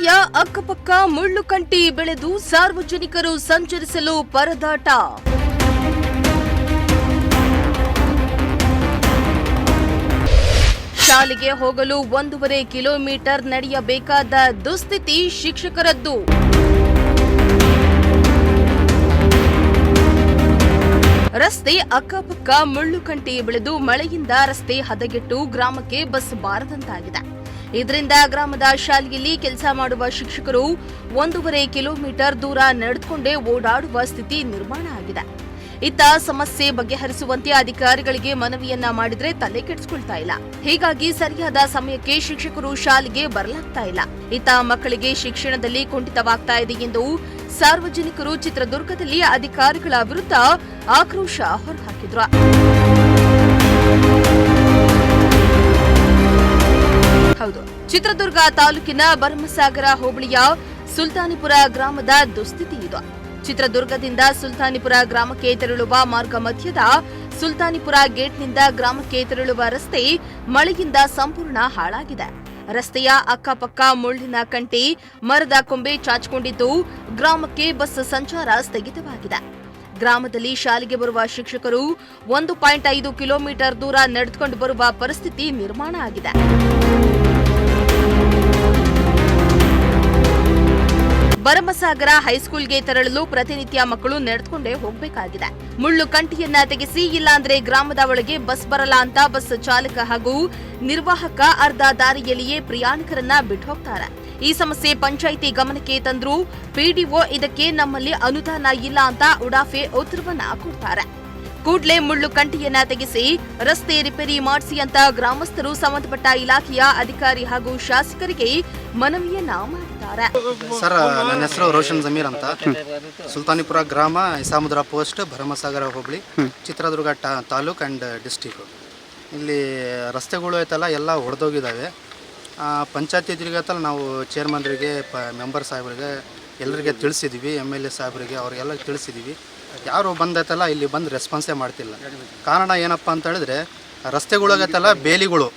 ರಸ್ತೆಯ ಅಕ್ಕಪಕ್ಕ ಮುಳ್ಳುಕಂಟಿ ಬೆಳೆದು ಸಾರ್ವಜನಿಕರು ಸಂಚರಿಸಲು ಪರದಾಟ. ಶಾಲೆಗೆ ಹೋಗಲು 1.5 ಕಿಲೋಮೀಟರ್ ನಡೆಯಬೇಕಾದ ದುಸ್ಥಿತಿ ಶಿಕ್ಷಕರದ್ದು. ರಸ್ತೆ ಅಕ್ಕಪಕ್ಕ ಮುಳ್ಳುಕಂಟಿ ಬೆಳೆದು ಮಳೆಯಿಂದ ರಸ್ತೆ ಹದಗೆಟ್ಟು ಗ್ರಾಮಕ್ಕೆ ಬಸ್ ಬಾರದಂತಾಗಿದೆ. ಇದರಿಂದ ಗ್ರಾಮದ ಶಾಲೆಯಲ್ಲಿ ಕೆಲಸ ಮಾಡುವ ಶಿಕ್ಷಕರು 1.5 ಕಿಲೋಮೀಟರ್ ದೂರ ನಡೆದುಕೊಂಡೇ ಓಡಾಡುವ ಸ್ಥಿತಿ ನಿರ್ಮಾಣ ಆಗಿದೆ. ಇತ್ತ ಸಮಸ್ಯೆ ಬಗೆಹರಿಸುವಂತೆ ಅಧಿಕಾರಿಗಳಿಗೆ ಮನವಿಯನ್ನ ಮಾಡಿದ್ರೆ ತಲೆ ಕೆಡಿಸಿಕೊಳ್ತಾ ಇಲ್ಲ. ಹೀಗಾಗಿ ಸರಿಯಾದ ಸಮಯಕ್ಕೆ ಶಿಕ್ಷಕರು ಶಾಲೆಗೆ ಬರಲಾಗ್ತಾ ಇಲ್ಲ. ಇತ್ತ ಮಕ್ಕಳಿಗೆ ಶಿಕ್ಷಣದಲ್ಲಿ ಕುಂಠಿತವಾಗ್ತಾ ಇದೆ ಎಂದು ಸಾರ್ವಜನಿಕರು ಚಿತ್ರದುರ್ಗದಲ್ಲಿ ಅಧಿಕಾರಿಗಳ ವಿರುದ್ಧ ಆಕ್ರೋಶ ಹೊರಹಾಕಿದ್ರು. ಹೌದು, ಚಿತ್ರದುರ್ಗ ತಾಲೂಕಿನ ಭರಮಸಾಗರ ಹೋಬಳಿಯ ಸುಲ್ತಾನಿಪುರ ಗ್ರಾಮದ ದುಸ್ಥಿತಿ ಇದು. ಚಿತ್ರದುರ್ಗದಿಂದ ಸುಲ್ತಾನಿಪುರ ಗ್ರಾಮಕ್ಕೆ ತೆರಳುವ ಮಾರ್ಗ ಮಧ್ಯದ ಸುಲ್ತಾನಿಪುರ ಗೇಟ್ನಿಂದ ಗ್ರಾಮಕ್ಕೆ ತೆರಳುವ ರಸ್ತೆ ಮಳೆಯಿಂದ ಸಂಪೂರ್ಣ ಹಾಳಾಗಿದೆ. ರಸ್ತೆಯ ಅಕ್ಕಪಕ್ಕ ಮುಳ್ಳಿನ ಕಂಟಿ, ಮರದ ಕೊಂಬೆ ಚಾಚಿಕೊಂಡಿದ್ದು ಗ್ರಾಮಕ್ಕೆ ಬಸ್ ಸಂಚಾರ ಸ್ಥಗಿತವಾಗಿದೆ. ಗ್ರಾಮದಲ್ಲಿ ಶಾಲೆಗೆ ಬರುವ ಶಿಕ್ಷಕರು 1.5 ಕಿಲೋಮೀಟರ್ ದೂರ ನಡೆದುಕೊಂಡು ಬರುವ ಪರಿಸ್ಥಿತಿ ನಿರ್ಮಾಣ ಆಗಿದೆ. ಭರಮಸಾಗರ ಹೈಸ್ಕೂಲ್ಗೆ ತೆರಳಲು ಪ್ರತಿನಿತ್ಯ ಮಕ್ಕಳು ನಡೆದುಕೊಂಡೇ ಹೋಗಬೇಕಾಗಿದೆ. ಮುಳ್ಳು ಕಂಟಿಯನ್ನ ತೆಗೆಸಿ, ಇಲ್ಲಾಂದ್ರೆ ಗ್ರಾಮದ ಒಳಗೆ ಬಸ್ ಬರಲ್ಲ ಅಂತ ಬಸ್ ಚಾಲಕ ಹಾಗೂ ನಿರ್ವಾಹಕ ಅರ್ಧ ದಾರಿಯಲ್ಲಿಯೇ ಪ್ರಯಾಣಿಕರನ್ನ ಬಿಟ್ಟು ಹೋಗ್ತಾರೆ. ಈ ಸಮಸ್ಯೆ ಪಂಚಾಯಿತಿ ಗಮನಕ್ಕೆ ತಂದ್ರು ಪಿಡಿಒ ಇದಕ್ಕೆ ನಮ್ಮಲ್ಲಿ ಅನುದಾನ ಇಲ್ಲ ಅಂತ ಉಡಾಫೆ ಉತ್ತರವನ್ನ ಕೊಡ್ತಾರೆ. ಕೂಡಲೇ ಮುಳ್ಳು ಕಂಟಿಯನ್ನ ತೆಗೆಸಿ ರಸ್ತೆ ರಿಪೇರಿ ಮಾಡಿಸಿ ಅಂತ ಗ್ರಾಮಸ್ಥರು ಸಂಬಂಧಪಟ್ಟ ಇಲಾಖೆಯ ಅಧಿಕಾರಿ ಹಾಗೂ ಶಾಸಕರಿಗೆ ಮನವಿಯನ್ನ ಮಾಡಿದ್ದಾರೆ. ಸರ್, ನನ್ನ ಹೆಸರು ರೋಷನ್ ಜಮೀರ್ ಅಂತ, ಸುಲ್ತಾನಿಪುರ ಗ್ರಾಮ, ಇಸಾಮುದ್ರ ಪೋಸ್ಟ್, ಭರಮಸಾಗರ ಹೋಬಳಿ, ಚಿತ್ರದುರ್ಗ ತಾಲೂಕ್ ಅಂಡ್ ಡಿಸ್ಟಿಕ್. ಇಲ್ಲಿ ರಸ್ತೆಗಳು ಐತಲ್ಲ ಎಲ್ಲ ಒಡೆದೋಗಿದ್ದಾವೆ. ಪಂಚಾಯತಿ ಎದುರಿಗತ್ತಲ್ಲ ನಾವು ಚೇರ್ಮನ್ರಿಗೆ, ಮೆಂಬರ್ ಸಾಹೇಬ್ರಿಗೆ ಎಲ್ಲರಿಗೆ ತಿಳಿಸಿದ್ದೀವಿ, MLA ಸಾಹೇಬ್ರಿಗೆ ಅವ್ರಿಗೆಲ್ಲ ತಿಳಿಸಿದ್ದೀವಿ. ಯಾರು ಬಂದೈತಲ್ಲ ಇಲ್ಲಿ ಬಂದು ರೆಸ್ಪಾನ್ಸೇ ಮಾಡ್ತಿಲ್ಲ. ಕಾರಣ ಏನಪ್ಪ ಅಂತ ಹೇಳಿದ್ರೆ, ರಸ್ತೆಗಳಾಗತ್ತಲ್ಲ ಬೇಲಿಗಳು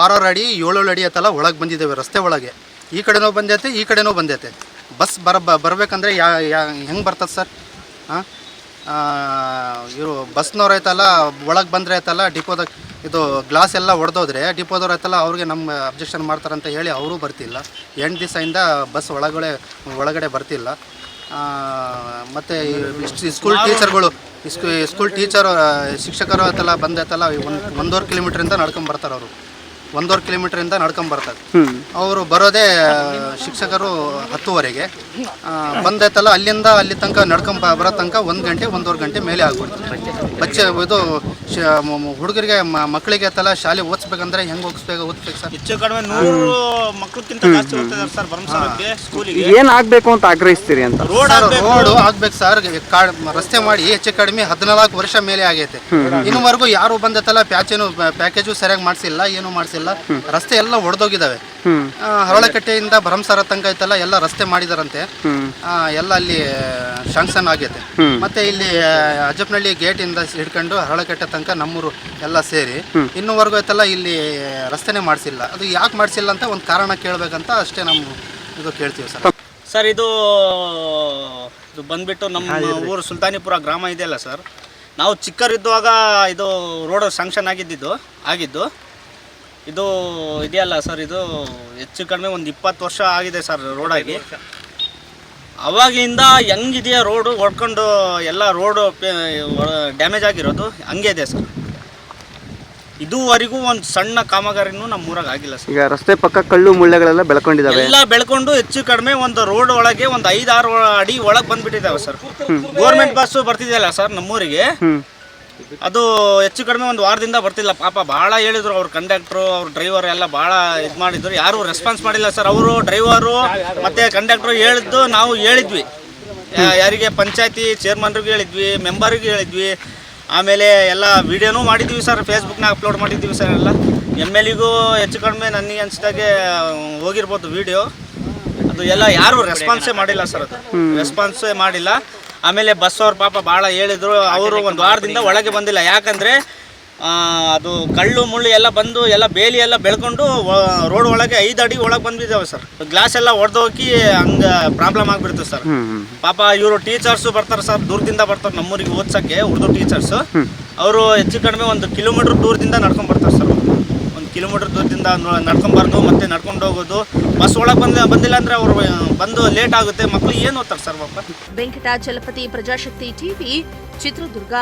6 ಅಡಿ 7 ಅಡಿ ಐತಲ್ಲ ಒಳಗೆ ಬಂದಿದ್ದೇವೆ. ರಸ್ತೆ ಒಳಗೆ ಈ ಕಡೆನೂ ಬಂದೈತೆ, ಈ ಕಡೆನೂ ಬಂದೈತೆ. ಬಸ್ ಬರಬೇಕಂದ್ರೆ ಹೆಂಗೆ ಬರ್ತದೆ ಸರ್? ಇವರು ಬಸ್ನವ್ರು ಐತಲ್ಲ ಒಳಗೆ ಬಂದರೆ ಐತಲ್ಲ ಡಿಪೋದಾಗ ಇದು ಗ್ಲಾಸ್ ಎಲ್ಲ ಒಡೆದೋದ್ರೆ ಡಿಪೋದವ್ರು ಐತಲ್ಲ ಅವ್ರಿಗೆ ನಮ್ಮ ಅಬ್ಜೆಕ್ಷನ್ ಮಾಡ್ತಾರಂತ ಹೇಳಿ ಅವರೂ ಬರ್ತಿಲ್ಲ. 8 ದಿವಸದಿಂದ ಬಸ್ ಒಳಗಡೆ ಬರ್ತಿಲ್ಲ. ಮತ್ತು ಸ್ಕೂಲ್ ಟೀಚರ್ಗಳು ಸ್ಕೂಲ್ ಟೀಚರು ಶಿಕ್ಷಕರು ಐತಲ್ಲ ಬಂದೈತಲ್ಲ 1.5 ಕಿಲೋಮೀಟ್ರಿಂದ ನಡ್ಕೊಂಡು ಬರ್ತಾರೆ. ಅವರು 1.5 ಕಿಲೋಮೀಟ್ರಿಂದ ನಡ್ಕೊಂಡು ಬರ್ತಾರೆ. ಅವರು ಬರೋದೇ ಶಿಕ್ಷಕರು 10:30ಗೆ ಬಂದೈತಲ್ಲ ಅಲ್ಲಿಂದ ಅಲ್ಲಿ ತನಕ ನಡ್ಕೊಂಡು ಬರೋ ತನಕ 1 ಗಂಟೆ 1.5 ಗಂಟೆ ಮೇಲೆ ಆಗ್ಬಿಡ್ತಾರೆ. ಇದು ಹುಡುಗರಿಗೆ ಮಕ್ಕಳಿಗೆ ಐತಲ್ಲ ಶಾಲೆ ಓದಿಸ್ಬೇಕಂದ್ರೆ ಹೆಂಗೆ ಓದಿಸ್ಬೇಕು ಸರ್? ಹೆಚ್ಚು ಕಡಿಮೆ 100 ಮಕ್ಕಳಕ್ಕಿಂತ ಜಾಸ್ತಿ ಓದ್ತಿದ್ದಾರೆ ಸರ್ ಭರಮಸಾಗರಕ್ಕೆ. ಸ್ಕೂಲಿಗೆ ಏನು ಆಗಬೇಕು ಅಂತ ಆಗ್ರಹಿಸ್ತೀರಿ ಅಂತ? ರೋಡ್ ಆಗ್ಬೇಕು ಸರ್. ರಸ್ತೆ ಮಾಡಿ ಹೆಚ್ಚು ಕಡಿಮೆ 14 ವರ್ಷ ಮೇಲೆ ಆಗೈತೆ. ಇನ್ನುವರೆಗೂ ಯಾರು ಬಂದೈತಲ್ಲ ಪ್ಯಾಕೇಜು ಸರಿಯಾಗಿ ಮಾಡಿಸಿಲ್ಲ, ಏನು ಮಾಡಿಸಿಲ್ಲ. ರಸ್ತೆ ಎಲ್ಲ ಒಡೆದೋಗಿದ್ದಾವೆ. ಹರಳಕಟ್ಟೆಯಿಂದ ಭರಮಸಾಗರ ತನಕ ಐತಲ್ಲ ಎಲ್ಲ ರಸ್ತೆ ಮಾಡಿದಾರಂತೆ. ಎಲ್ಲ ಅಲ್ಲಿ ಶಾಂಕ್ಷನ್ ಆಗೈತೆ. ಮತ್ತೆ ಇಲ್ಲಿ ಅಜ್ಜಪ್ಪನಹಳ್ಳಿ ಗೇಟ್ ಇಂದ ಹಿಡ್ಕೊಂಡು ಹರಳಕಟ್ಟೆ ತನಕ ನಮ್ಮೂರು ಎಲ್ಲ ಸೇರಿ ಇನ್ನೂವರೆಗೂ ಐತಲ್ಲ ಇಲ್ಲಿ ರಸ್ತೆನೇ ಮಾಡಿಸಿಲ್ಲ. ಅದು ಯಾಕೆ ಮಾಡಿಸಿಲ್ಲ ಅಂತ ಒಂದು ಕಾರಣ ಕೇಳಬೇಕಂತ ಅಷ್ಟೇ ನಾವು ಇದು ಕೇಳ್ತೀವಿ ಸರ್. ಸರ್, ಇದು ಬಂದ್ಬಿಟ್ಟು ನಮ್ಮ ಊರು ಸುಲ್ತಾನಿಪುರ ಗ್ರಾಮ ಇದೆಯಲ್ಲ ಸರ್, ನಾವು ಚಿಕ್ಕರಿದ್ದಾಗ ಇದು ರೋಡ್ ಶಾಂಕ್ಷನ್ ಆಗಿದ್ದು ಇದು ಇದೆಯಲ್ಲ ಸರ್, ಇದು ಹೆಚ್ಚು ಕಡಿಮೆ ಒಂದು 20 ವರ್ಷ ಆಗಿದೆ ಸರ್ ರೋಡಾಗಿ. ಅವಾಗಿಂದ ಹೆಂಗಿದೆಯಾ ರೋಡು ಹೊಡ್ಕೊಂಡು ಎಲ್ಲ ರೋಡು ಡ್ಯಾಮೇಜ್ ಆಗಿರೋದು ಹಂಗೆ ಇದೆ ಸರ್. ಇದುವರೆಗೂ ಒಂದು ಸಣ್ಣ ಕಾಮಗಾರಿನೂ ನಮ್ಮ ಊರಾಗ ಆಗಿಲ್ಲ ಸರ್. ಈಗ ರಸ್ತೆ ಪಕ್ಕ ಕಲ್ಲು ಮುಳ್ಳೆಗಳೆಲ್ಲ ಬೆಳ್ಕೊಂಡಿದ್ದಾವೆ. ಎಲ್ಲ ಬೆಳ್ಕೊಂಡು ಹೆಚ್ಚು ಕಡಿಮೆ ಒಂದು ರೋಡ್ ಒಳಗೆ ಒಂದು 5-6 ಅಡಿ ಒಳಗೆ ಬಂದ್ಬಿಟ್ಟಿದ್ದಾವೆ ಸರ್. ಗೋರ್ಮೆಂಟ್ ಬಸ್ಸು ಬರ್ತಿದೆಯಲ್ಲ ಸರ್ ನಮ್ಮೂರಿಗೆ, ಅದು ಹೆಚ್ಚು ಕಡಿಮೆ ಒಂದು ವಾರದಿಂದ ಬರ್ತಿಲ್ಲ. ಪಾಪ ಭಾಳ ಹೇಳಿದ್ರು ಅವ್ರ ಕಂಡಕ್ಟ್ರು, ಅವ್ರ ಡ್ರೈವರ್ ಎಲ್ಲ ಭಾಳ ಇದು ಮಾಡಿದ್ರು. ಯಾರೂ ರೆಸ್ಪಾನ್ಸ್ ಮಾಡಿಲ್ಲ ಸರ್. ಅವರು ಡ್ರೈವರು ಮತ್ತು ಕಂಡಕ್ಟ್ರು ಹೇಳಿದ್ದು ನಾವು ಹೇಳಿದ್ವಿ, ಯಾರಿಗೆ ಪಂಚಾಯತಿ ಚೇರ್ಮನ್ರಿಗೆ ಹೇಳಿದ್ವಿ, ಮೆಂಬರಿಗೆ ಹೇಳಿದ್ವಿ. ಆಮೇಲೆ ಎಲ್ಲ ವಿಡಿಯೋನೂ ಮಾಡಿದ್ವಿ ಸರ್, ಫೇಸ್ಬುಕ್ನಾಗ ಅಪ್ಲೋಡ್ ಮಾಡಿದ್ವಿ ಸರ್. ಎಲ್ಲ MLAಗೂ ಹೆಚ್ಚು ಕಡಿಮೆ ನನಗೆ ಅನಿಸಿದಾಗೆ ಹೋಗಿರ್ಬೋದು ವಿಡಿಯೋ. ಅದು ಎಲ್ಲ ಯಾರೂ ರೆಸ್ಪಾನ್ಸೇ ಮಾಡಿಲ್ಲ ಸರ್. ಅದು ರೆಸ್ಪಾನ್ಸೇ ಮಾಡಿಲ್ಲ. ಆಮೇಲೆ ಬಸ್ ಅವ್ರ ಪಾಪ ಭಾಳ ಹೇಳಿದ್ರು. ಅವರು ಒಂದು ವಾರದಿಂದ ಒಳಗೆ ಬಂದಿಲ್ಲ. ಯಾಕಂದರೆ ಅದು ಕಳ್ಳು ಮುಳ್ಳು ಎಲ್ಲ ಬಂದು ಎಲ್ಲ ಬೇಲಿ ಎಲ್ಲ ಬೆಳ್ಕೊಂಡು ರೋಡ್ ಒಳಗೆ 5 ಅಡಿ ಒಳಗೆ ಬಂದ್ಬಿದ್ದಾವೆ ಸರ್. ಗ್ಲಾಸ್ ಎಲ್ಲ ಒಡೆದೋಗಿ ಹಂಗೆ ಪ್ರಾಬ್ಲಮ್ ಆಗಿಬಿಡ್ತದೆ ಸರ್. ಪಾಪ ಇವರು ಟೀಚರ್ಸು ಬರ್ತಾರೆ ಸರ್, ದೂರದಿಂದ ಬರ್ತಾರೆ ನಮ್ಮೂರಿಗೆ ಓದ್ಸೋಕ್ಕೆ. ಉರ್ದು ಟೀಚರ್ಸು ಅವರು ಹೆಚ್ಚು ಕಡಿಮೆ 1 ಕಿಲೋಮೀಟ್ರ್ ದೂರದಿಂದ ನಡ್ಕೊಂಡು ಬರ್ತಾರೆ ಸರ್. 1 ಕಿಲೋಮೀಟ್ರ್ ದೂರದಿಂದ ನಡ್ಕೊಂಬಾರ್ದು ಮತ್ತೆ ನಡ್ಕೊಂಡು ಹೋಗೋದು. ಬಸ್ ಒಳಗೆ ಬಂದಿಲ್ಲ ಅಂದರೆ ಅವರು ಬಂದು ಲೇಟ್ ಆಗುತ್ತೆ. ಮಕ್ಕಳು ಏನು ಓದ್ತಾರೆ ಸರ್ ಪಾಪ. ವೆಂಕಟಾಚಲಪತಿ, ಪ್ರಜಾಶಕ್ತಿ ಟಿವಿ, ಚಿತ್ರದುರ್ಗ.